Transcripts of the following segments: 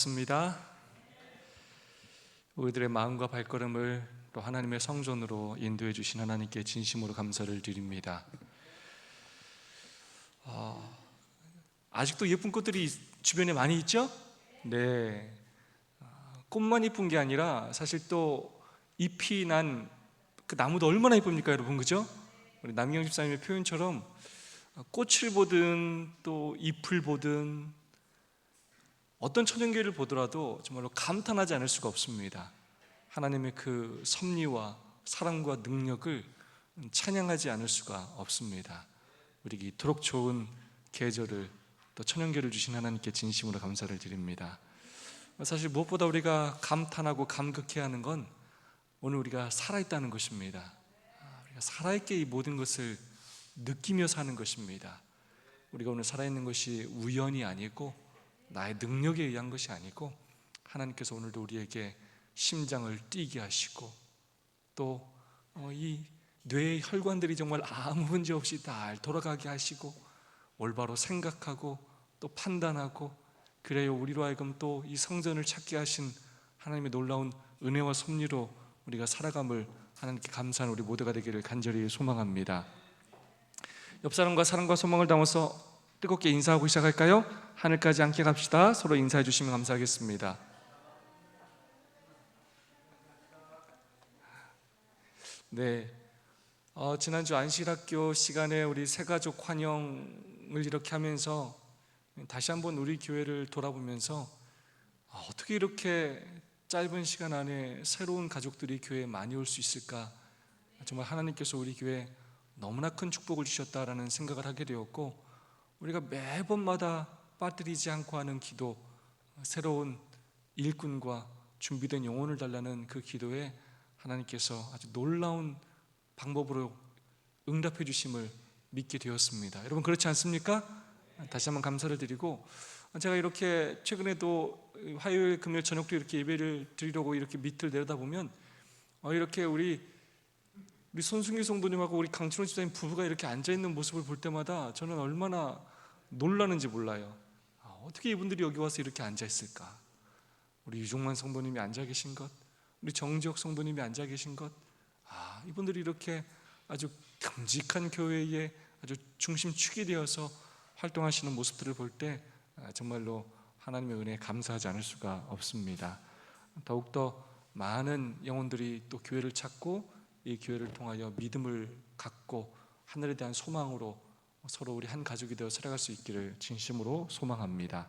습니다. 우리들의 마음과 발걸음을 또 하나님의 성전으로 인도해 주신 하나님께 진심으로 감사를 드립니다. 아직도 예쁜 꽃들이 주변에 많이 있죠? 네. 꽃만 이쁜 게 아니라 사실 또 잎이 난 그 나무도 얼마나 이쁩니까, 여러분, 그죠? 우리 남경 집사님의 표현처럼 꽃을 보든 또 잎을 보든 어떤 천연계를 보더라도 정말로 감탄하지 않을 수가 없습니다. 하나님의 그 섭리와 사랑과 능력을 찬양하지 않을 수가 없습니다. 우리에게 이토록 좋은 계절을 또 천연계를 주신 하나님께 진심으로 감사를 드립니다. 사실 무엇보다 우리가 감탄하고 감격해야 하는 건 오늘 우리가 살아있다는 것입니다. 우리가 살아있게 이 모든 것을 느끼며 사는 것입니다. 우리가 오늘 살아있는 것이 우연이 아니고 나의 능력에 의한 것이 아니고 하나님께서 오늘도 우리에게 심장을 뛰게 하시고 또 이 뇌의 혈관들이 정말 아무 문제 없이 잘 돌아가게 하시고 올바로 생각하고 또 판단하고 그래요 우리로 하여금 또 이 성전을 찾게 하신 하나님의 놀라운 은혜와 섭리로 우리가 살아감을 하나님께 감사하는 우리 모두가 되기를 간절히 소망합니다. 옆 사람과 사랑과 소망을 담아서 뜨겁게 인사하고 시작할까요? 하늘까지 함께 갑시다. 서로 인사해 주시면 감사하겠습니다. 네, 지난주 안식학교 시간에 우리 새가족 환영을 이렇게 하면서 다시 한번 우리 교회를 돌아보면서 어떻게 이렇게 짧은 시간 안에 새로운 가족들이 교회에 많이 올 수 있을까? 정말 하나님께서 우리 교회에 너무나 큰 축복을 주셨다라는 생각을 하게 되었고 우리가 매번마다 빠뜨리지 않고 하는 기도, 새로운 일꾼과 준비된 영혼을 달라는 그 기도에 하나님께서 아주 놀라운 방법으로 응답해 주심을 믿게 되었습니다. 여러분 그렇지 않습니까? 다시 한번 감사를 드리고 제가 이렇게 최근에도 화요일 금요일 저녁도 이렇게 예배를 드리려고 이렇게 밑을 내려다보면 이렇게 우리 손승희 성도님하고 우리 강춘호 집사님 부부가 이렇게 앉아있는 모습을 볼 때마다 저는 얼마나 놀라는지 몰라요. 어떻게 이분들이 여기 와서 이렇게 앉아있을까? 우리 유종만 성도님이 앉아 계신 것, 우리 정지혁 성도님이 앉아 계신 것, 이분들이 이렇게 아주 듬직한 교회에 아주 중심축이 되어서 활동하시는 모습들을 볼 때 정말로 하나님의 은혜에 감사하지 않을 수가 없습니다. 더욱더 많은 영혼들이 또 교회를 찾고 이 교회를 통하여 믿음을 갖고 하늘에 대한 소망으로 서로 우리 한 가족이 되어 살아갈 수 있기를 진심으로 소망합니다.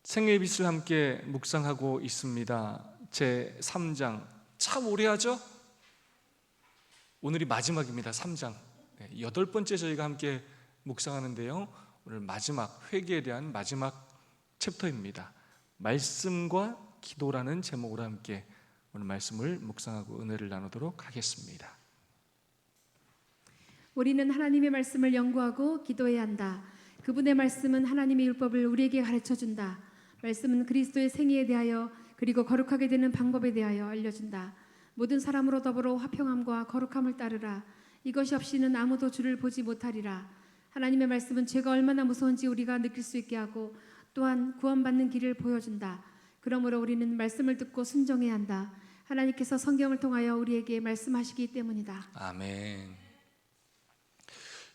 생애빛을 함께 묵상하고 있습니다. 제 3장 참 오래 하죠? 오늘이 마지막입니다. 3장 8번째 저희가 함께 묵상하는데요, 오늘 마지막 회개에 대한 마지막 챕터입니다. 말씀과 기도라는 제목으로 함께 오늘 말씀을 묵상하고 은혜를 나누도록 하겠습니다. 우리는 하나님의 말씀을 연구하고 기도해야 한다. 그분의 말씀은 하나님의 율법을 우리에게 가르쳐준다. 말씀은 그리스도의 생애에 대하여 그리고 거룩하게 되는 방법에 대하여 알려준다. 모든 사람으로 더불어 화평함과 거룩함을 따르라. 이것이 없이는 아무도 주를 보지 못하리라. 하나님의 말씀은 죄가 얼마나 무서운지 우리가 느낄 수 있게 하고 또한 구원받는 길을 보여준다. 그러므로 우리는 말씀을 듣고 순종해야 한다. 하나님께서 성경을 통하여 우리에게 말씀하시기 때문이다. 아멘.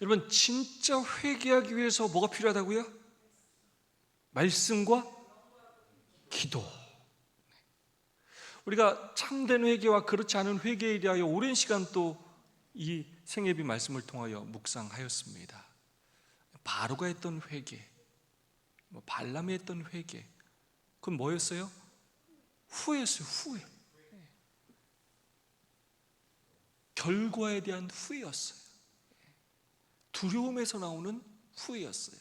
여러분 진짜 회개하기 위해서 뭐가 필요하다고요? 말씀과 기도. 우리가 참된 회개와 그렇지 않은 회개에 대하여 오랜 시간 또 이 생애비 말씀을 통하여 묵상하였습니다. 바로가 했던 회개, 발람이 했던 회개, 그건 뭐였어요? 후회였어요. 후회. 결과에 대한 후회였어요. 두려움에서 나오는 후회였어요.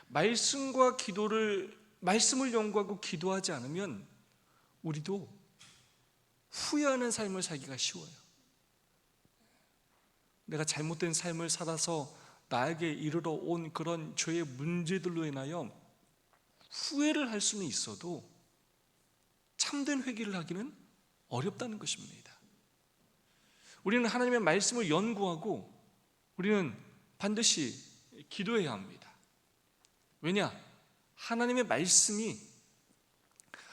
말씀과 기도를, 말씀을 연구하고 기도하지 않으면 우리도 후회하는 삶을 살기가 쉬워요. 내가 잘못된 삶을 살아서 나에게 이르러 온 그런 죄의 문제들로 인하여 후회를 할 수는 있어도 참된 회개를 하기는 어렵다는 것입니다. 우리는 하나님의 말씀을 연구하고 우리는 반드시 기도해야 합니다. 왜냐? 하나님의 말씀이,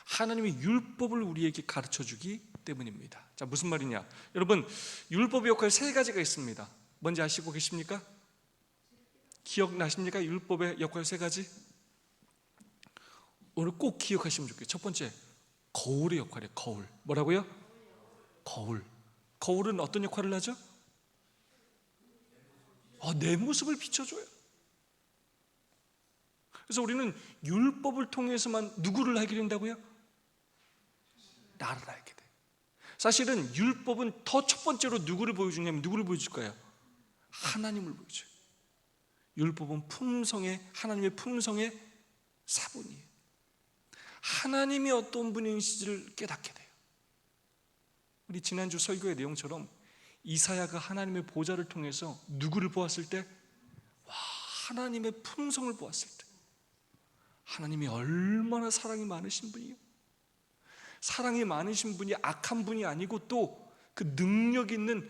하나님의 율법을 우리에게 가르쳐주기 때문입니다. 자, 무슨 말이냐? 여러분, 율법의 역할 세 가지가 있습니다. 뭔지 아시고 계십니까? 기억나십니까? 율법의 역할 세 가지? 오늘 꼭 기억하시면 좋겠어요. 첫 번째, 거울의 역할이에요. 거울. 뭐라고요? 거울. 거울은 어떤 역할을 하죠? 내 모습을 비춰줘요. 그래서 우리는 율법을 통해서만 누구를 알게 된다고요? 나를 알게 돼. 사실은 율법은 더 첫 번째로 누구를 보여주냐면 누구를 보여줄 거예요? 하나님을 보여줘요. 율법은 하나님의 품성의 사본이에요. 하나님이 어떤 분이신지를 깨닫게 돼요. 우리 지난주 설교의 내용처럼 이사야가 하나님의 보좌를 통해서 누구를 보았을 때? 하나님의 품성을 보았을 때, 하나님이 얼마나 사랑이 많으신 분이에요. 사랑이 많으신 분이 악한 분이 아니고 또 그 능력 있는,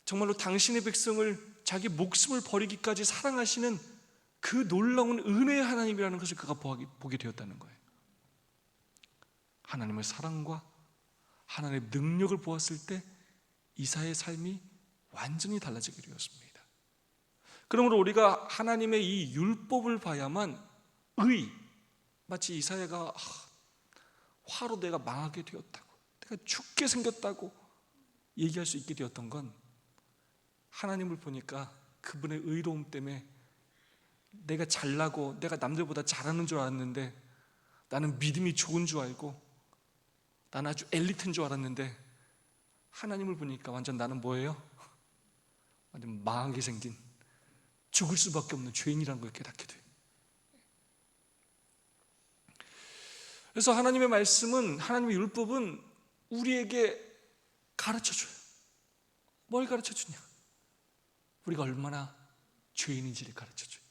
정말로 당신의 백성을 자기 목숨을 버리기까지 사랑하시는 그 놀라운 은혜의 하나님이라는 것을 그가 보게 되었다는 거예요. 하나님의 사랑과 하나님의 능력을 보았을 때 이사야의 삶이 완전히 달라지게 되었습니다. 그러므로 우리가 하나님의 이 율법을 봐야만 마치 이사야가 화로 내가 망하게 되었다고, 내가 죽게 생겼다고 얘기할 수 있게 되었던 건, 하나님을 보니까 그분의 의로움 때문에 내가 잘나고 내가 남들보다 잘하는 줄 알았는데, 나는 믿음이 좋은 줄 알고 나는 아주 엘리트인 줄 알았는데, 하나님을 보니까 완전 나는 뭐예요? 완전 망하게 생긴, 죽을 수밖에 없는 죄인이라는 걸 깨닫게 돼요. 그래서 하나님의 말씀은, 하나님의 율법은 우리에게 가르쳐줘요. 뭘 가르쳐주냐? 우리가 얼마나 죄인인지를 가르쳐줘요.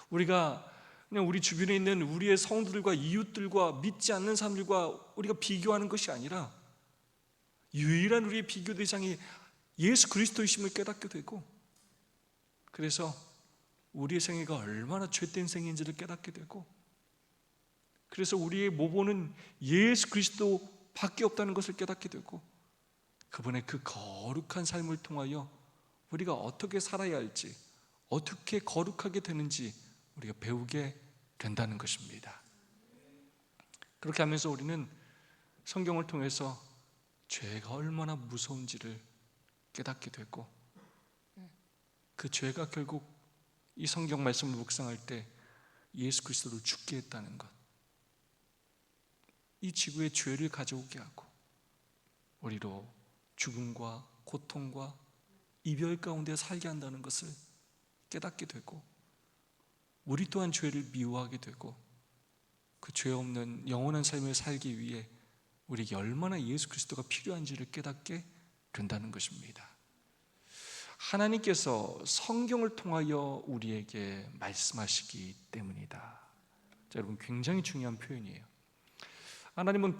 우리가 그냥 우리 주변에 있는 우리의 성들과 이웃들과 믿지 않는 사람들과 우리가 비교하는 것이 아니라 유일한 우리의 비교 대상이 예수 그리스도이심을 깨닫게 되고, 그래서 우리의 생애가 얼마나 죄된 생애인지를 깨닫게 되고, 그래서 우리의 모범은 예수 그리스도밖에 없다는 것을 깨닫게 되고, 그분의 그 거룩한 삶을 통하여 우리가 어떻게 살아야 할지, 어떻게 거룩하게 되는지 우리가 배우게 된다는 것입니다. 그렇게 하면서 우리는 성경을 통해서 죄가 얼마나 무서운지를 깨닫게 되고, 그 죄가 결국 이 성경 말씀을 묵상할 때 예수 그리스도를 죽게 했다는 것, 이 지구에 죄를 가져오게 하고 우리로 죽음과 고통과 이별 가운데 살게 한다는 것을 깨닫게 되고, 우리 또한 죄를 미워하게 되고, 그 죄 없는 영원한 삶을 살기 위해 우리에게 얼마나 예수 그리스도가 필요한지를 깨닫게 된다는 것입니다. 하나님께서 성경을 통하여 우리에게 말씀하시기 때문이다. 자, 여러분, 굉장히 중요한 표현이에요. 하나님은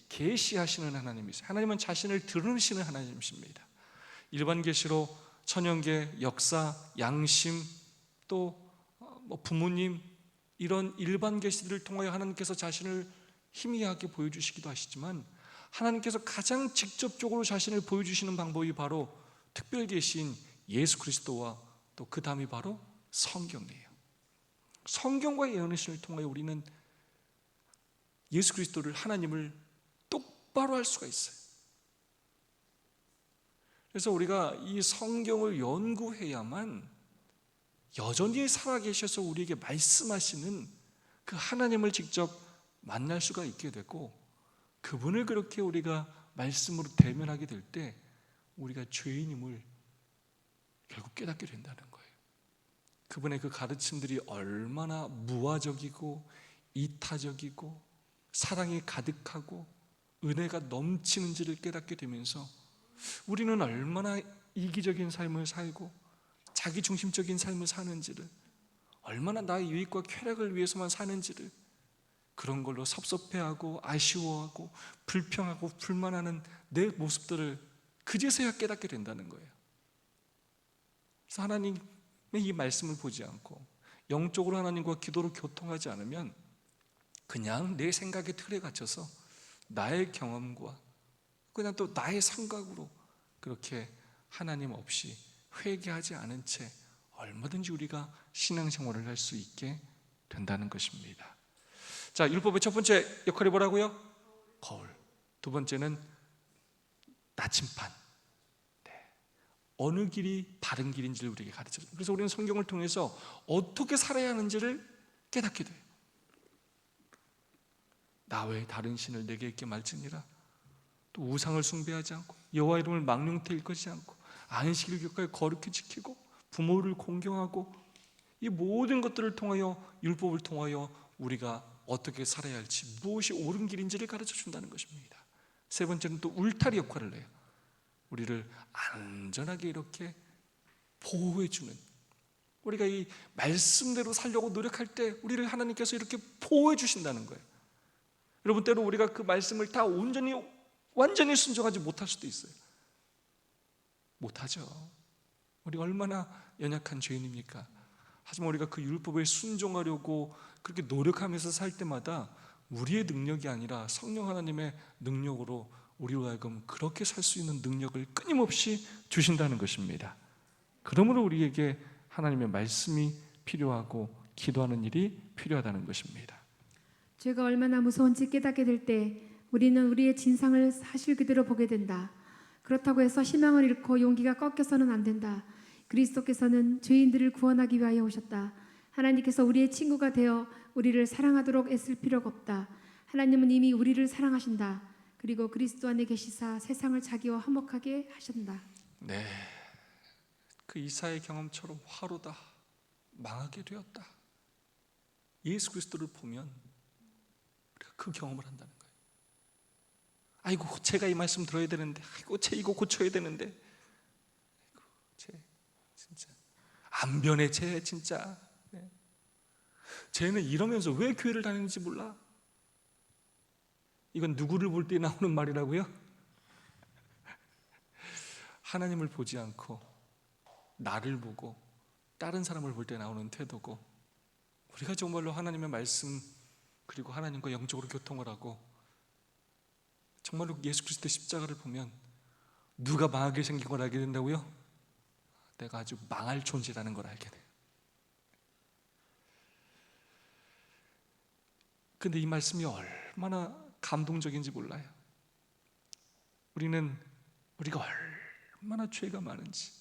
계시하시는 하나님이세요. 하나님은 자신을 드러내시는 하나님이십니다. 일반 계시로 천연계, 역사, 양심, 또 부모님, 이런 일반 계시들을 통하여 하나님께서 자신을 희미하게 보여주시기도 하시지만, 하나님께서 가장 직접적으로 자신을 보여주시는 방법이 바로 특별 계시인 예수 그리스도와 또 그 다음이 바로 성경이에요. 성경과 예언의 통하여 우리는 예수 그리스도를, 하나님을 똑바로 알 수가 있어요. 그래서 우리가 이 성경을 연구해야만 여전히 살아계셔서 우리에게 말씀하시는 그 하나님을 직접 만날 수가 있게 되고, 그분을 그렇게 우리가 말씀으로 대면하게 될 때 우리가 죄인임을 결국 깨닫게 된다는 거예요. 그분의 그 가르침들이 얼마나 무화적이고 이타적이고 사랑이 가득하고 은혜가 넘치는지를 깨닫게 되면서 우리는 얼마나 이기적인 삶을 살고 자기중심적인 삶을 사는지를, 얼마나 나의 유익과 쾌락을 위해서만 사는지를, 그런 걸로 섭섭해하고 아쉬워하고 불평하고 불만하는 내 모습들을 그제서야 깨닫게 된다는 거예요. 그래서 하나님의 이 말씀을 보지 않고 영적으로 하나님과 기도로 교통하지 않으면 그냥 내 생각의 틀에 갇혀서 나의 경험과 그냥 또 나의 생각으로 그렇게 하나님 없이 회개하지 않은 채 얼마든지 우리가 신앙생활을 할 수 있게 된다는 것입니다. 자, 율법의 첫 번째 역할이 뭐라고요? 거울. 두 번째는 나침반. 어느 길이 바른 길인지를 우리에게 가르쳐줘요. 그래서 우리는 성경을 통해서 어떻게 살아야 하는지를 깨닫게 돼요. 나 외에 다른 신을 내게 있게 말지니라. 또 우상을 숭배하지 않고 여호와 이름을 망령되이 일컫지 않고 안식일 교까지 거룩히 지키고 부모를 공경하고 이 모든 것들을 통하여 율법을 통하여 우리가 어떻게 살아야 할지 무엇이 옳은 길인지를 가르쳐 준다는 것입니다. 세 번째는 또 울타리 역할을 해요. 우리를 안전하게 이렇게 보호해 주는, 우리가 이 말씀대로 살려고 노력할 때 우리를 하나님께서 이렇게 보호해 주신다는 거예요. 여러분, 때로 우리가 그 말씀을 다 완전히 순종하지 못할 수도 있어요. 못하죠. 우리 얼마나 연약한 죄인입니까? 하지만 우리가 그 율법에 순종하려고 그렇게 노력하면서 살 때마다 우리의 능력이 아니라 성령 하나님의 능력으로 우리로 하여금 그렇게 살 수 있는 능력을 끊임없이 주신다는 것입니다. 그러므로 우리에게 하나님의 말씀이 필요하고 기도하는 일이 필요하다는 것입니다. 죄가 얼마나 무서운지 깨닫게 될 때 우리는 우리의 진상을 사실 그대로 보게 된다. 그렇다고 해서 희망을 잃고 용기가 꺾여서는 안 된다. 그리스도께서는 죄인들을 구원하기 위하여 오셨다. 하나님께서 우리의 친구가 되어 우리를 사랑하도록 애쓸 필요가 없다. 하나님은 이미 우리를 사랑하신다. 그리고 그리스도 안에 계시사 세상을 자기와 화목하게 하신다. 네, 그 이사의 경험처럼 화로다, 망하게 되었다. 예수 그리스도를 보면 우리가 그 경험을 한다는 거예요. 아이고, 제가 이 말씀 들어야 되는데, 아이고, 제 이거 고쳐야 되는데, 아이고, 제 진짜 안 변해, 제 진짜. 네. 쟤는 이러면서 왜 교회를 다니는지 몰라. 이건 누구를 볼 때 나오는 말이라고요? 하나님을 보지 않고 나를 보고 다른 사람을 볼 때 나오는 태도고, 우리가 정말로 하나님의 말씀 그리고 하나님과 영적으로 교통을 하고 정말로 예수 그리스도의 십자가를 보면 누가 망하게 생긴 걸 알게 된다고요? 내가 아주 망할 존재라는 걸 알게 돼요. 근데 이 말씀이 얼마나 감동적인지 몰라요. 우리가 얼마나 죄가 많은지,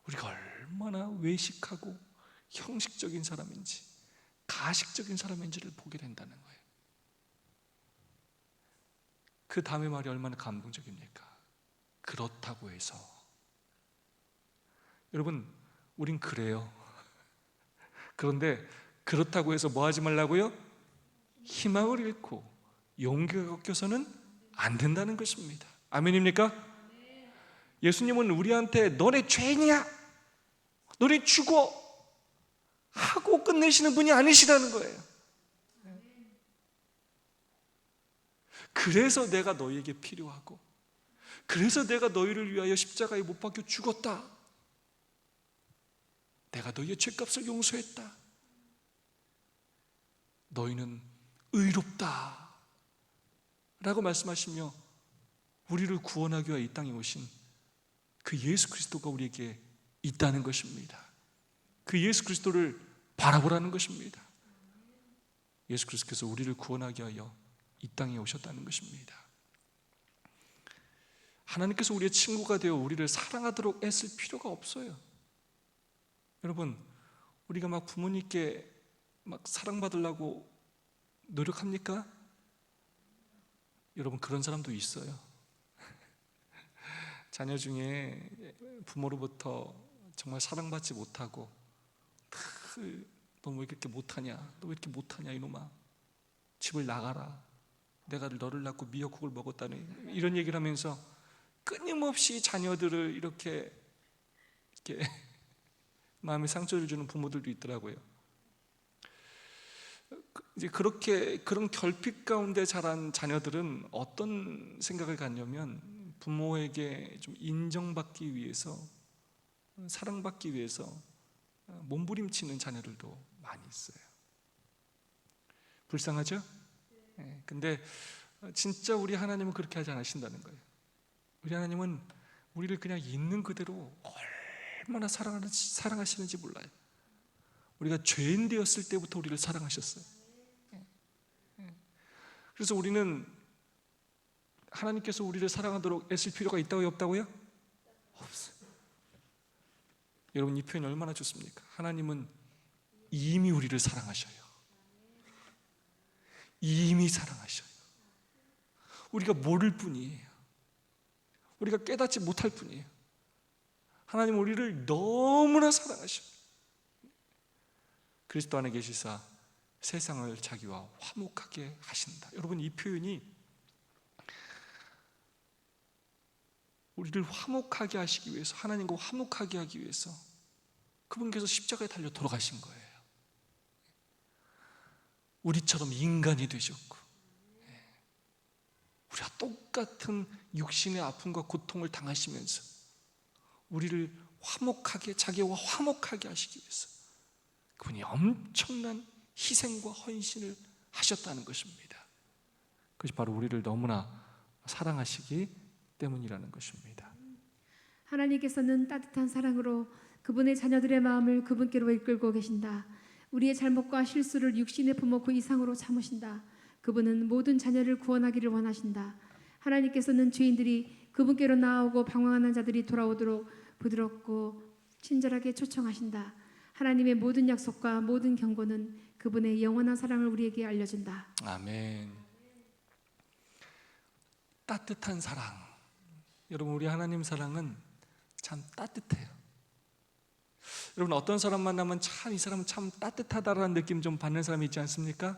우리가 얼마나 외식하고 형식적인 사람인지, 가식적인 사람인지를 보게 된다는 거예요. 그 다음의 말이 얼마나 감동적입니까? 그렇다고 해서. 여러분, 우린 그래요. 그런데 그렇다고 해서 뭐 하지 말라고요? 희망을 잃고 용기가 꺾여서는 안 된다는 것입니다. 아멘입니까? 예수님은 우리한테 너네 죄인이야, 너네 죽어 하고 끝내시는 분이 아니시라는 거예요. 그래서 내가 너희에게 필요하고, 그래서 내가 너희를 위하여 십자가에 못 박혀 죽었다. 내가 너희의 죄값을 용서했다. 너희는 의롭다 라고 말씀하시며 우리를 구원하기 위해 이 땅에 오신 그 예수 그리스도가 우리에게 있다는 것입니다. 그 예수 그리스도를 바라보라는 것입니다. 예수 그리스도께서 우리를 구원하기 위하여 이 땅에 오셨다는 것입니다. 하나님께서 우리의 친구가 되어 우리를 사랑하도록 애쓸 필요가 없어요. 여러분, 우리가 막 부모님께 막 사랑받으려고 노력합니까? 여러분, 그런 사람도 있어요. 자녀 중에 부모로부터 정말 사랑받지 못하고, 너 왜 이렇게 못하냐, 너 왜 이렇게 못하냐 이놈아, 집을 나가라, 내가 너를 낳고 미역국을 먹었다니, 이런 얘기를 하면서 끊임없이 자녀들을 이렇게 마음에 상처를 주는 부모들도 있더라고요. 이제 그런 결핍 가운데 자란 자녀들은 어떤 생각을 갖냐면, 부모에게 좀 인정받기 위해서, 사랑받기 위해서 몸부림치는 자녀들도 많이 있어요. 불쌍하죠? 근데 진짜 우리 하나님은 그렇게 하지 않으신다는 거예요. 우리 하나님은 우리를 그냥 있는 그대로 얼마나 사랑하시는지 몰라요. 우리가 죄인 되었을 때부터 우리를 사랑하셨어요. 그래서 우리는 하나님께서 우리를 사랑하도록 애쓸 필요가 있다고요? 없다고요? 없어요. 여러분, 이 표현이 얼마나 좋습니까? 하나님은 이미 우리를 사랑하셔요. 이미 사랑하셔요. 우리가 모를 뿐이에요. 우리가 깨닫지 못할 뿐이에요. 하나님은 우리를 너무나 사랑하셔요. 그리스도 안에 계시사 세상을 자기와 화목하게 하신다. 여러분, 이 표현이 우리를 화목하게 하시기 위해서, 하나님과 화목하게 하기 위해서 그분께서 십자가에 달려 돌아가신 거예요. 우리처럼 인간이 되셨고, 우리가 똑같은 육신의 아픔과 고통을 당하시면서 우리를 화목하게, 자기와 화목하게 하시기 위해서 그분이 엄청난 희생과 헌신을 하셨다는 것입니다. 그것이 바로 우리를 너무나 사랑하시기 때문이라는 것입니다. 하나님께서는 따뜻한 사랑으로 그분의 자녀들의 마음을 그분께로 이끌고 계신다. 우리의 잘못과 실수를 육신의 부모 그 이상으로 참으신다. 그분은 모든 자녀를 구원하기를 원하신다. 하나님께서는 죄인들이 그분께로 나아오고 방황하는 자들이 돌아오도록 부드럽고 친절하게 초청하신다. 하나님의 모든 약속과 모든 경고는 그분의 영원한 사랑을 우리에게 알려준다. 아멘. 따뜻한 사랑. 여러분, 우리 하나님 사랑은 참 따뜻해요. 여러분, 어떤 사람 만나면 참 이 사람은 참 따뜻하다라는 느낌 좀 받는 사람이 있지 않습니까?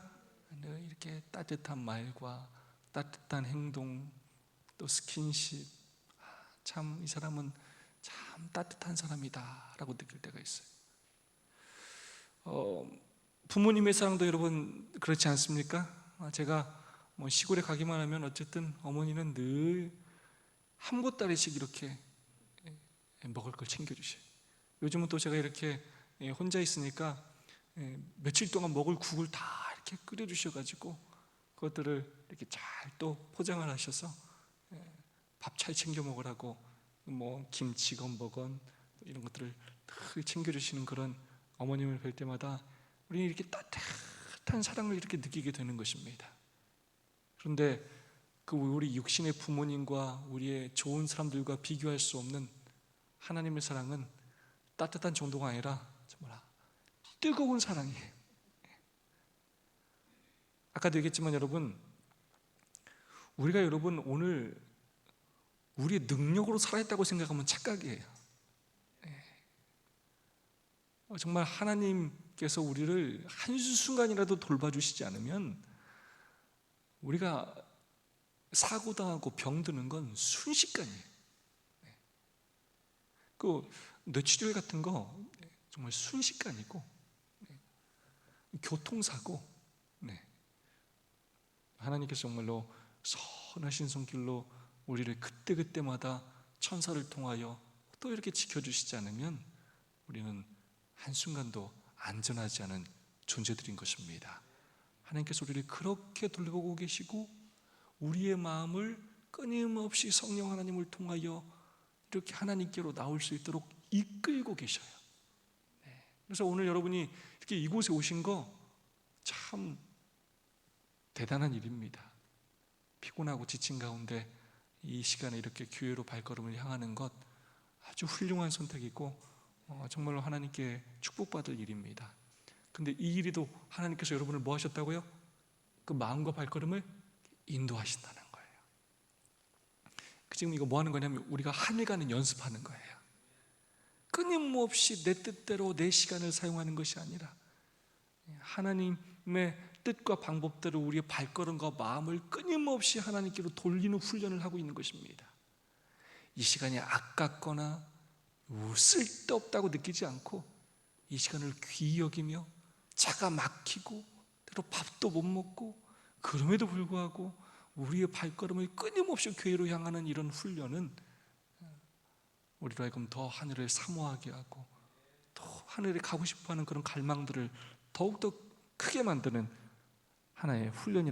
이렇게 따뜻한 말과 따뜻한 행동, 또 스킨십, 참 이 사람은 참 따뜻한 사람이다라고 느낄 때가 있어요. 부모님의 사랑도 여러분 그렇지 않습니까? 제가 시골에 가기만 하면 어쨌든 어머니는 늘 한 보따리씩 이렇게 먹을 걸 챙겨주셔요. 요즘은 또 제가 이렇게 혼자 있으니까 며칠 동안 먹을 국을 다 이렇게 끓여주셔가지고 그것들을 이렇게 잘 또 포장을 하셔서 밥 잘 챙겨 먹으라고 뭐 김치건 뭐건 이런 것들을 늘 챙겨주시는 그런 어머님을 뵐 때마다 우리는 이렇게 따뜻한 사랑을 이렇게 느끼게 되는 것입니다. 그런데 그 우리 육신의 부모님과 우리의 좋은 사람들과 비교할 수 없는 하나님의 사랑은 따뜻한 정도가 아니라 정말 뜨거운 사랑이에요. 아까도 얘기했지만 여러분, 우리가 여러분 오늘 우리의 능력으로 살아있다고 생각하면 착각이에요. 정말 하나님께서 우리를 한순간이라도 돌봐주시지 않으면 우리가 사고당하고 병드는 건 순식간이에요. 그 뇌출혈 같은 거 정말 순식간이고, 교통사고, 하나님께서 정말로 선하신 손길로 우리를 그때그때마다 천사를 통하여 또 이렇게 지켜주시지 않으면 우리는 한순간도 안전하지 않은 존재들인 것입니다. 하나님께서 우리를 그렇게 돌보고 계시고 우리의 마음을 끊임없이 성령 하나님을 통하여 이렇게 하나님께로 나올 수 있도록 이끌고 계셔요. 그래서 오늘 여러분이 이렇게 이곳에 오신 거 참 대단한 일입니다. 피곤하고 지친 가운데 이 시간에 이렇게 교회로 발걸음을 향하는 것 아주 훌륭한 선택이고 정말로 하나님께 축복받을 일입니다. 근데 이 일이도 하나님께서 여러분을 뭐 하셨다고요? 그 마음과 발걸음을 인도하신다는 거예요. 지금 이거 뭐 하는 거냐면 우리가 한 일간은 연습하는 거예요. 끊임없이 내 뜻대로 내 시간을 사용하는 것이 아니라 하나님의 뜻과 방법대로 우리의 발걸음과 마음을 끊임없이 하나님께로 돌리는 훈련을 하고 있는 것입니다. 이 시간이 아깝거나 쓸데없다고 느끼지 않고 이 시간을 귀히 여기며 차가 막히고 때로 밥도 못 먹고 그럼에도 불구하고 우리의 발걸음을 끊임없이 교회로 향하는 이런 훈련은 우리로 하여금 더 하늘을 사모하게 하고 더 하늘에 가고 싶어하는 그런 갈망들을 더욱더 크게 만드는 하나의 훈련이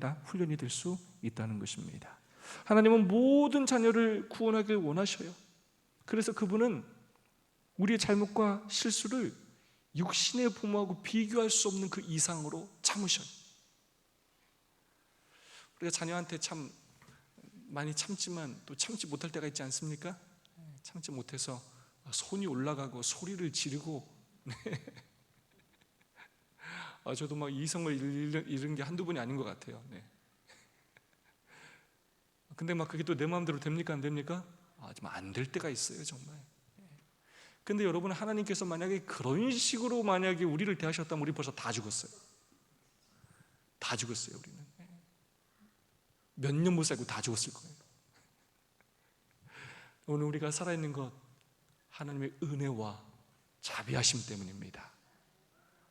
될 수 있다는 것입니다. 하나님은 모든 자녀를 구원하길 원하셔요. 그래서 그분은 우리의 잘못과 실수를 육신의 부모하고 비교할 수 없는 그 이상으로 참으셔요. 우리가 자녀한테 참 많이 참지만 또 참지 못할 때가 있지 않습니까? 참지 못해서 손이 올라가고 소리를 지르고 저도 막 이성을 잃은 게 한두 번이 아닌 것 같아요. 근데 막 그게 또 내 마음대로 됩니까? 안 됩니까? 좀 안 될 때가 있어요, 정말. 근데 여러분, 하나님께서 만약에 그런 식으로 만약에 우리를 대하셨다면 우리 벌써 다 죽었어요. 다 죽었어요, 우리는. 몇 년 못 살고 다 죽었을 거예요. 오늘 우리가 살아있는 것, 하나님의 은혜와 자비하심 때문입니다.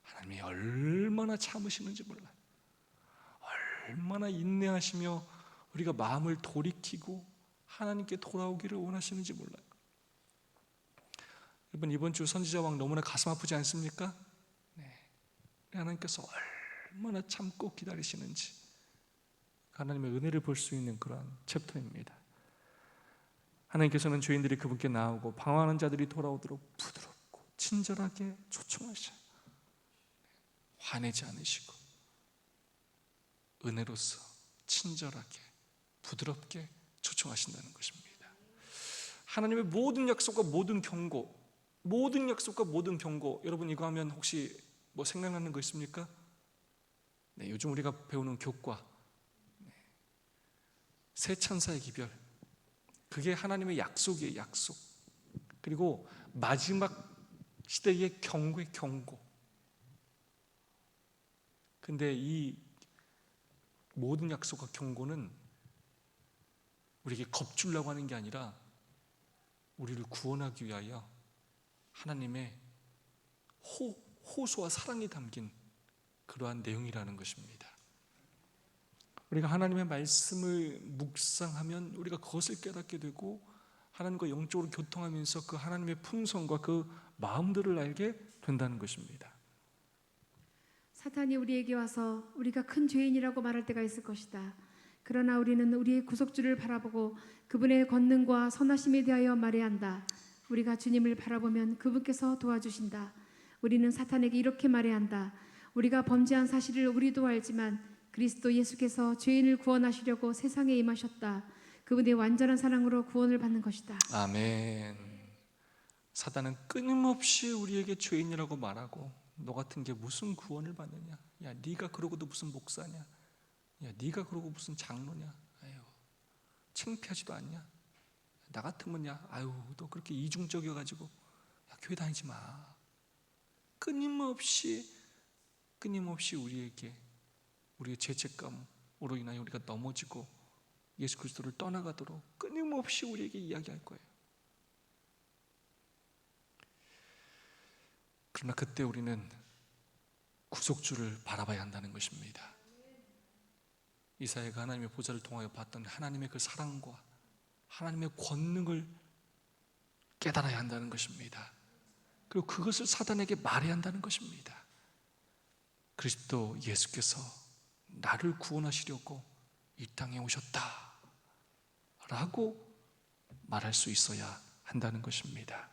하나님이 얼마나 참으시는지 몰라요. 얼마나 인내하시며 우리가 마음을 돌이키고 하나님께 돌아오기를 원하시는지 몰라요. 여러분, 이번 주 선지자왕 너무나 가슴 아프지 않습니까? 하나님께서 얼마나 참고 기다리시는지 하나님의 은혜를 볼 수 있는 그런 챕터입니다. 하나님께서는 죄인들이 그분께 나오고 방황하는 자들이 돌아오도록 부드럽고 친절하게 초청하셔요. 화내지 않으시고 은혜로서 친절하게 부드럽게 초청하신다는 것입니다. 하나님의 모든 약속과 모든 경고, 여러분 이거 하면 혹시 뭐 생각나는 거 있습니까? 요즘 우리가 배우는 교과, 새 천사의 기별, 그게 하나님의 약속이에요. 약속. 그리고 마지막 시대의 경고의 경고. 근데 이 모든 약속과 경고는 우리에게 겁주려고 하는 게 아니라 우리를 구원하기 위하여 하나님의 호소와 사랑이 담긴 그러한 내용이라는 것입니다. 우리가 하나님의 말씀을 묵상하면 우리가 그것을 깨닫게 되고 하나님과 영적으로 교통하면서 그 하나님의 품성과 그 마음들을 알게 된다는 것입니다. 사탄이 우리에게 와서 우리가 큰 죄인이라고 말할 때가 있을 것이다. 그러나 우리는 우리의 구속주를 바라보고 그분의 권능과 선하심에 대하여 말해야 한다. 우리가 주님을 바라보면 그분께서 도와주신다. 우리는 사탄에게 이렇게 말해야 한다. 우리가 범죄한 사실을 우리도 알지만 그리스도 예수께서 죄인을 구원하시려고 세상에 임하셨다. 그분의 완전한 사랑으로 구원을 받는 것이다. 아멘. 사단은 끊임없이 우리에게 죄인이라고 말하고 너 같은 게 무슨 구원을 받느냐? 야, 네가 그러고도 무슨 목사냐? 야, 네가 그러고 무슨 장로냐? 아유, 창피하지도 않냐? 나 같으면 아유, 너 그렇게 이중적이어가지고 야, 교회 다니지 마. 끊임없이 우리에게 우리의 죄책감으로 인하여 우리가 넘어지고 예수 그리스도를 떠나가도록 끊임없이 우리에게 이야기할 거예요. 그러나 그때 우리는 구속주를 바라봐야 한다는 것입니다. 이사야가 하나님의 보좌를 통하여 봤던 하나님의 그 사랑과 하나님의 권능을 깨달아야 한다는 것입니다. 그리고 그것을 사단에게 말해야 한다는 것입니다. 그리스도 예수께서 나를 구원하시려고 이 땅에 오셨다 라고 말할 수 있어야 한다는 것입니다.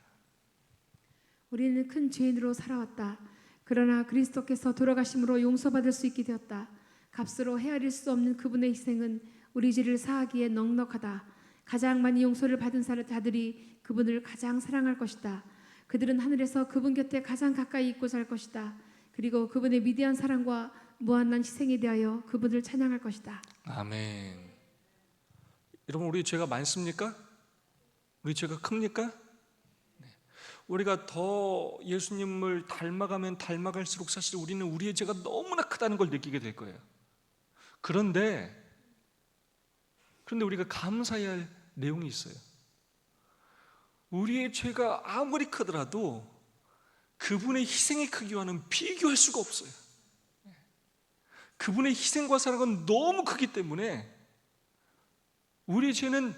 우리는 큰 죄인으로 살아왔다. 그러나 그리스도께서 돌아가심으로 용서받을 수 있게 되었다. 값으로 헤아릴 수 없는 그분의 희생은 우리 죄를 사하기에 넉넉하다. 가장 많이 용서를 받은 자들이 그분을 가장 사랑할 것이다. 그들은 하늘에서 그분 곁에 가장 가까이 있고 살 것이다. 그리고 그분의 위대한 사랑과 무한한 희생에 대하여 그분을 찬양할 것이다. 아멘. 여러분, 우리 죄가 많습니까? 우리 죄가 큽니까? 우리가 더 예수님을 닮아가면 닮아갈수록 사실 우리는 우리의 죄가 너무나 크다는 걸 느끼게 될 거예요. 그런데 우리가 감사해야 할 내용이 있어요. 우리의 죄가 아무리 크더라도 그분의 희생의 크기와는 비교할 수가 없어요. 그분의 희생과 사랑은 너무 크기 때문에 우리의 죄는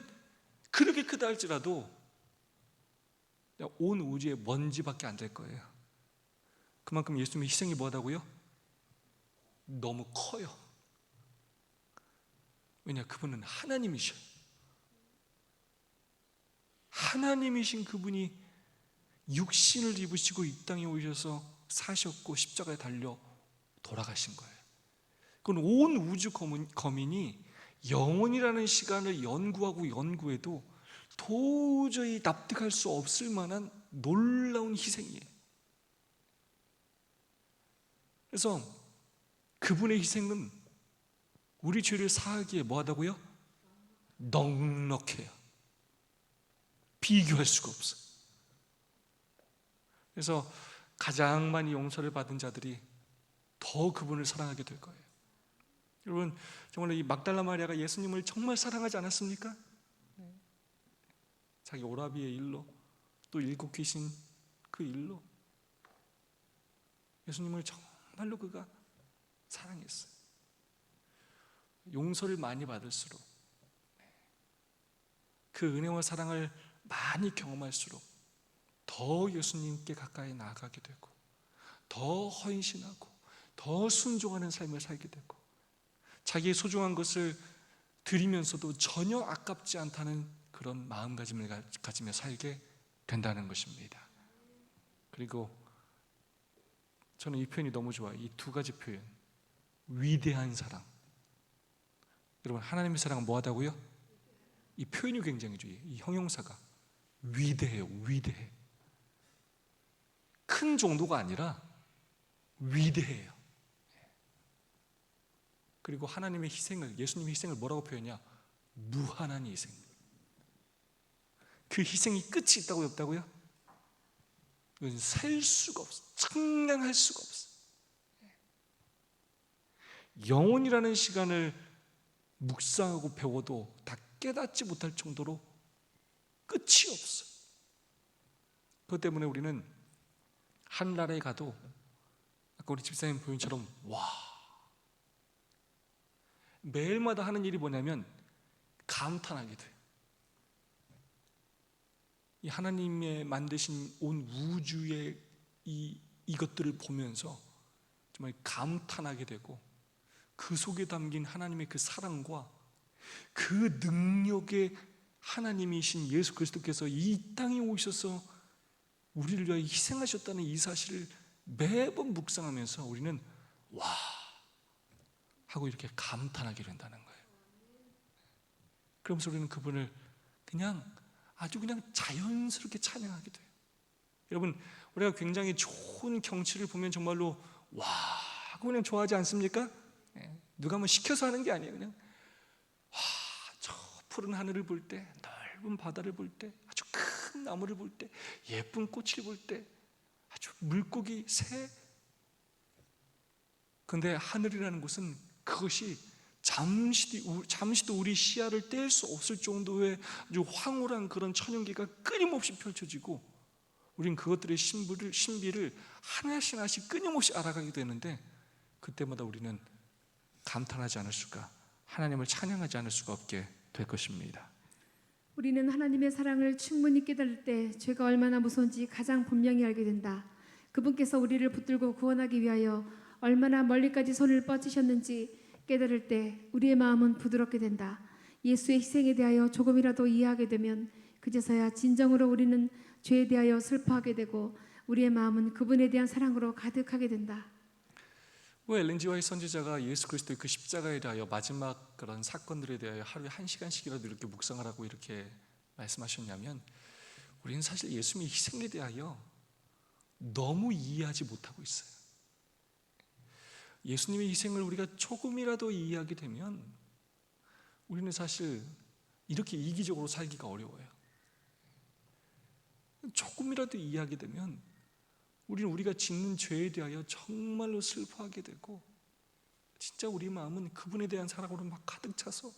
그렇게 크다 할지라도 온 우주의 먼지밖에 안 될 거예요. 그만큼 예수님의 희생이 뭐하다고요? 너무 커요. 왜냐? 그분은 하나님이셔요. 하나님이신 그분이 육신을 입으시고 이 땅에 오셔서 사셨고 십자가에 달려 돌아가신 거예요. 그건 온 우주 거민이 영혼이라는 시간을 연구하고 연구해도 도저히 납득할 수 없을 만한 놀라운 희생이에요. 그래서 그분의 희생은 우리 죄를 사하기에 뭐하다고요? 넉넉해요. 비교할 수가 없어요. 그래서 가장 많이 용서를 받은 자들이 더 그분을 사랑하게 될 거예요. 여러분, 정말로 이 막달라 마리아가 예수님을 정말 사랑하지 않았습니까? 자기 오라비의 일로, 또 일곱 귀신 그 일로 예수님을 정말로 그가 사랑했어요. 용서를 많이 받을수록, 그 은혜와 사랑을 많이 경험할수록 더 예수님께 가까이 나아가게 되고, 더 헌신하고 더 순종하는 삶을 살게 되고, 자기의 소중한 것을 드리면서도 전혀 아깝지 않다는 그런 마음가짐을 가지며 살게 된다는 것입니다. 그리고 저는 이 표현이 너무 좋아요. 이 두 가지 표현, 위대한 사랑. 여러분, 하나님의 사랑은 뭐하다고요? 이 표현이 굉장히 중요해요. 이 형용사가 위대해요. 위대해. 큰 정도가 아니라 위대해요. 그리고 하나님의 희생을, 예수님의 희생을 뭐라고 표현하냐? 무한한 희생. 그 희생이 끝이 있다고 없다고요? 이건 셀 수가 없어. 측량할 수가 없어. 영혼이라는 시간을 묵상하고 배워도 다 깨닫지 못할 정도로 끝이 없어. 그것 때문에 우리는 한나라에 가도 아까 우리 집사님 표현처럼 와, 매일마다 하는 일이 뭐냐면 감탄하게 돼. 이 하나님의 만드신 온 우주의 이것들을 보면서 정말 감탄하게 되고, 그 속에 담긴 하나님의 그 사랑과 그 능력의 하나님이신 예수 그리스도께서 이 땅에 오셔서 우리를 위하여 희생하셨다는 이 사실을 매번 묵상하면서 우리는 와 하고 이렇게 감탄하게 된다는 거예요. 그러면서 우리는 그분을 아주 그냥 자연스럽게 찬양하게 돼요. 여러분, 우리가 굉장히 좋은 경치를 보면 정말로 와 하고 그냥 좋아하지 않습니까? 누가 뭐 시켜서 하는 게 아니에요. 그냥 와, 저 푸른 하늘을 볼 때, 넓은 바다를 볼 때, 아주 큰 나무를 볼 때, 예쁜 꽃을 볼 때, 아주 물고기, 새. 그런데 하늘이라는 곳은 그것이 잠시도 우리 시야를 뗄 수 없을 정도의 아주 황홀한 그런 천연기가 끊임없이 펼쳐지고, 우린 그것들의 신비를 하나씩 끊임없이 알아가게 되는데, 그때마다 우리는 감탄하지 않을 수가, 하나님을 찬양하지 않을 수가 없게 될 것입니다. 우리는 하나님의 사랑을 충분히 깨달을 때 죄가 얼마나 무서운지 가장 분명히 알게 된다. 그분께서 우리를 붙들고 구원하기 위하여 얼마나 멀리까지 손을 뻗으셨는지 깨달을 때 우리의 마음은 부드럽게 된다. 예수의 희생에 대하여 조금이라도 이해하게 되면 그제서야 진정으로 우리는 죄에 대하여 슬퍼하게 되고, 우리의 마음은 그분에 대한 사랑으로 가득하게 된다. 왜 엘렌 지 화이트 선지자가 예수 그리스도의 그 십자가에 대하여 마지막 그런 사건들에 대하여 하루에 1시간씩이라도 이렇게 묵상하라고 이렇게 말씀하셨냐면, 우리는 사실 예수님의 희생에 대하여 너무 이해하지 못하고 있어요. 예수님의 희생을 우리가 조금이라도 이해하게 되면 우리는 사실 이렇게 이기적으로 살기가 어려워요. 조금이라도 이해하게 되면 우리는 우리가 짓는 죄에 대하여 정말로 슬퍼하게 되고, 진짜 우리 마음은 그분에 대한 사랑으로 막 가득 차서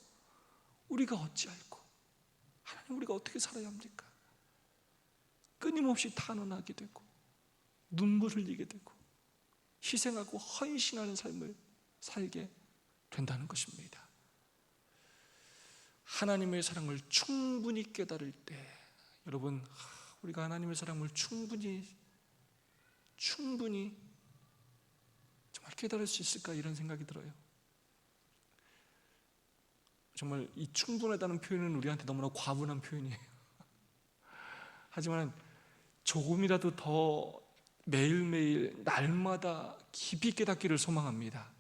우리가 어찌할꼬, 하나님 우리가 어떻게 살아야 합니까? 끊임없이 탄원하게 되고 눈물 흘리게 되고 희생하고 헌신하는 삶을 살게 된다는 것입니다. 하나님의 사랑을 충분히 깨달을 때, 여러분, 우리가 하나님의 사랑을 충분히 깨달을 수 있을까 이런 생각이 들어요. 정말 이 충분하다는 표현은 우리한테 너무나 과분한 표현이에요. 하지만 조금이라도 더 매일매일 날마다 깊이 깨닫기를 소망합니다.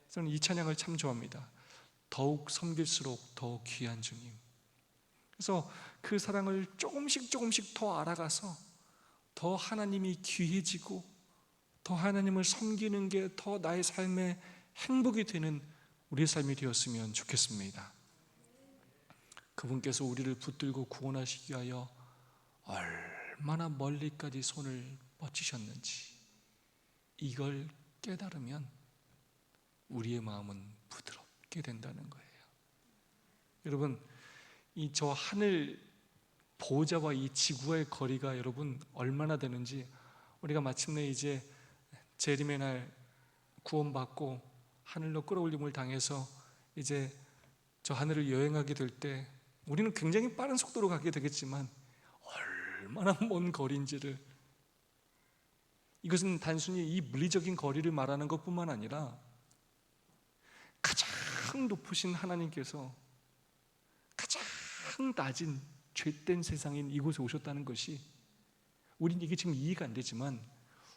저는 이 찬양을 참 좋아합니다. 더욱 섬길수록 더욱 귀한 주님. 그래서 그 사랑을 조금씩 더 알아가서 더 하나님이 귀해지고 더 하나님을 섬기는 게 더 나의 삶의 행복이 되는 우리의 삶이 되었으면 좋겠습니다. 그분께서 우리를 붙들고 구원하시기 위하여 얼마나 멀리까지 손을 뻗치셨는지 이걸 깨달으면 우리의 마음은 부드럽게 된다는 거예요. 여러분, 이 저 하늘 보호자와 이 지구와의 거리가 여러분 얼마나 되는지, 우리가 마침내 이제 재림의 날 구원받고 하늘로 끌어올림을 당해서 이제 저 하늘을 여행하게 될 때 우리는 굉장히 빠른 속도로 가게 되겠지만 얼마나 먼 거리인지를, 이것은 단순히 이 물리적인 거리를 말하는 것뿐만 아니라 가장 높으신 하나님께서 가장 낮은 죄된 세상인 이곳에 오셨다는 것이, 우린 이게 지금 이해가 안 되지만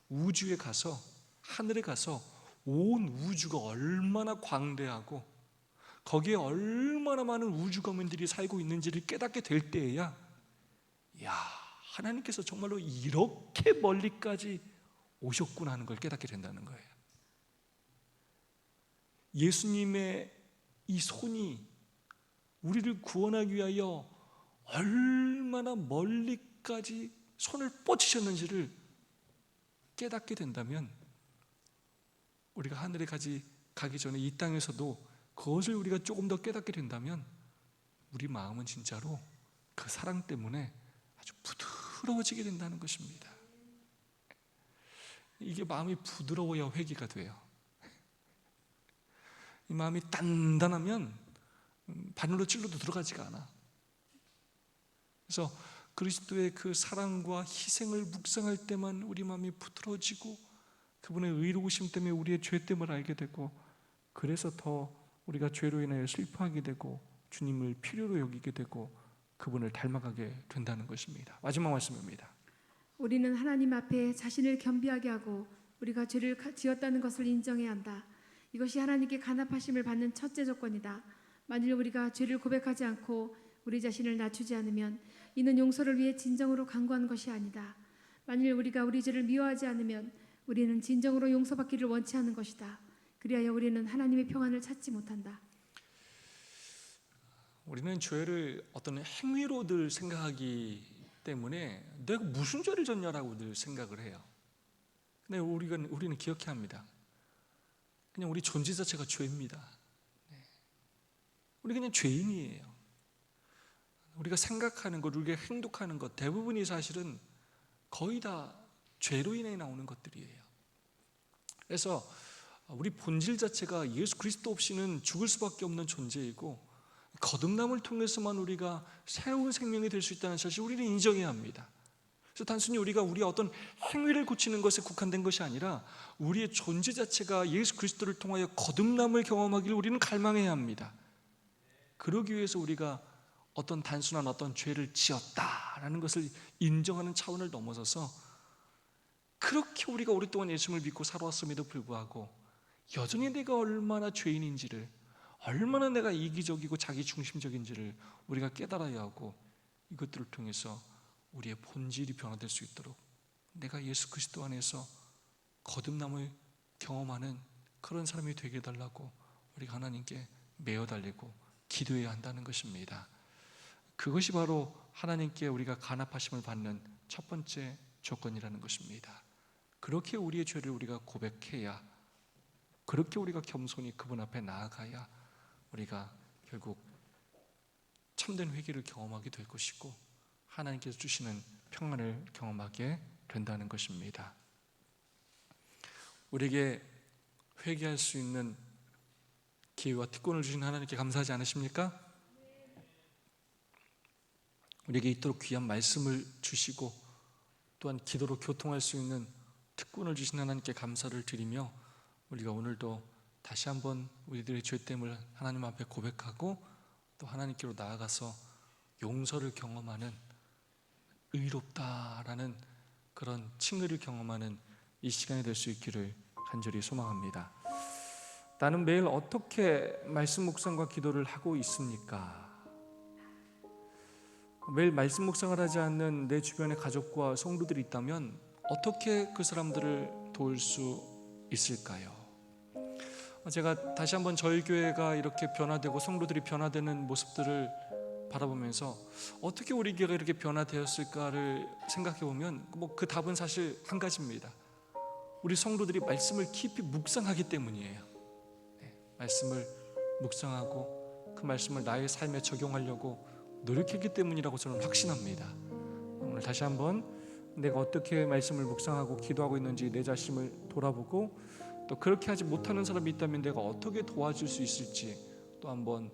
우주에 가서, 하늘에 가서 온 우주가 얼마나 광대하고 거기에 얼마나 많은 우주거민들이 살고 있는지를 깨닫게 될 때에야, 야, 하나님께서 정말로 이렇게 멀리까지 오셨구나 하는 걸 깨닫게 된다는 거예요. 예수님의 이 손이 우리를 구원하기 위하여 얼마나 멀리까지 손을 뻗치셨는지를 깨닫게 된다면, 우리가 하늘에 가기 전에 이 땅에서도 그것을 우리가 조금 더 깨닫게 된다면 우리 마음은 진짜로 그 사랑 때문에 아주 부드러워지게 된다는 것입니다. 이게 마음이 부드러워야 회개가 돼요. 이 마음이 단단하면 바늘로 찔러도 들어가지가 않아. 그래서 그리스도의 그 사랑과 희생을 묵상할 때만 우리 마음이 부드러워지고 그분의 의로우심 때문에 우리의 죄됨을 알게 되고, 그래서 더 우리가 죄로 인하여 슬퍼하게 되고 주님을 필요로 여기게 되고 그분을 닮아가게 된다는 것입니다. 마지막 말씀입니다. 우리는 하나님 앞에 자신을 겸비하게 하고 우리가 죄를 지었다는 것을 인정해야 한다. 이것이 하나님께 간합하심을 받는 첫째 조건이다. 만일 우리가 죄를 고백하지 않고 우리 자신을 낮추지 않으면 이는 용서를 위해 진정으로 간구하는 것이 아니다. 만일 우리가 우리 죄를 미워하지 않으면 우리는 진정으로 용서받기를 원치 않는 것이다. 그리하여 우리는 하나님의 평안을 찾지 못한다. 우리는 죄를 어떤 행위로 늘 생각하기 때문에 내가 무슨 죄를 졌냐라고 늘 생각을 해요. 근데 우리는 기억해야 합니다. 그냥 우리 존재 자체가 죄입니다. 우리 그냥 죄인이에요. 우리가 생각하는 것, 우리가 행동하는 것 대부분이 사실은 거의 다 죄로 인해 나오는 것들이에요. 그래서 우리 본질 자체가 예수 그리스도 없이는 죽을 수밖에 없는 존재이고, 거듭남을 통해서만 우리가 새로운 생명이 될 수 있다는 사실을 우리는 인정해야 합니다. 그래서 단순히 우리가 우리의 어떤 행위를 고치는 것에 국한된 것이 아니라 우리의 존재 자체가 예수 그리스도를 통하여 거듭남을 경험하기를 우리는 갈망해야 합니다. 그러기 위해서 우리가 어떤 단순한 어떤 죄를 지었다라는 것을 인정하는 차원을 넘어서서, 그렇게 우리가 오랫동안 예수님을 믿고 살아왔음에도 불구하고 여전히 내가 얼마나 죄인인지를, 얼마나 내가 이기적이고 자기 중심적인지를 우리가 깨달아야 하고, 이것들을 통해서 우리의 본질이 변화될 수 있도록 내가 예수 그리스도 안에서 거듭남을 경험하는 그런 사람이 되게 해달라고 우리가 하나님께 매어 달리고 기도해야 한다는 것입니다. 그것이 바로 하나님께 우리가 간합하심을 받는 첫 번째 조건이라는 것입니다. 그렇게 우리의 죄를 우리가 고백해야, 그렇게 우리가 겸손히 그분 앞에 나아가야 우리가 결국 참된 회개를 경험하게 될 것이고 하나님께서 주시는 평안을 경험하게 된다는 것입니다. 우리에게 회개할 수 있는 기회와 특권을 주신 하나님께 감사하지 않으십니까? 우리에게 이토록 귀한 말씀을 주시고 또한 기도로 교통할 수 있는 특권을 주신 하나님께 감사를 드리며, 우리가 오늘도 다시 한번 우리들의 죄됨을 하나님 앞에 고백하고 또 하나님께로 나아가서 용서를 경험하는, 의롭다라는 그런 칭의를 경험하는 이 시간이 될 수 있기를 간절히 소망합니다. 나는 매일 어떻게 말씀 묵상과 기도를 하고 있습니까? 매일 말씀 묵상을 하지 않는 내 주변의 가족과 성도들이 있다면 어떻게 그 사람들을 도울 수 있을까요? 제가 다시 한번 저희 교회가 이렇게 변화되고 성도들이 변화되는 모습들을 바라보면서 어떻게 우리 교회가 이렇게 변화되었을까를 생각해 보면 그 답은 사실 한 가지입니다. 우리 성도들이 말씀을 깊이 묵상하기 때문이에요. 말씀을 묵상하고 그 말씀을 나의 삶에 적용하려고 노력했기 때문이라고 저는 확신합니다. 오늘 다시 한번 내가 어떻게 말씀을 묵상하고 기도하고 있는지 내 자신을 돌아보고 또 그렇게 하지 못하는 사람이 있다면 내가 어떻게 도와줄 수 있을지 또 한번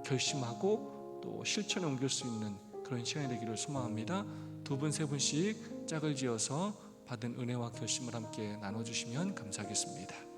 결심하고 또 실천에 옮길 수 있는 그런 시간이 되기를 소망합니다. 두 분, 세 분씩 짝을 지어서 받은 은혜와 결심을 함께 나눠주시면 감사하겠습니다.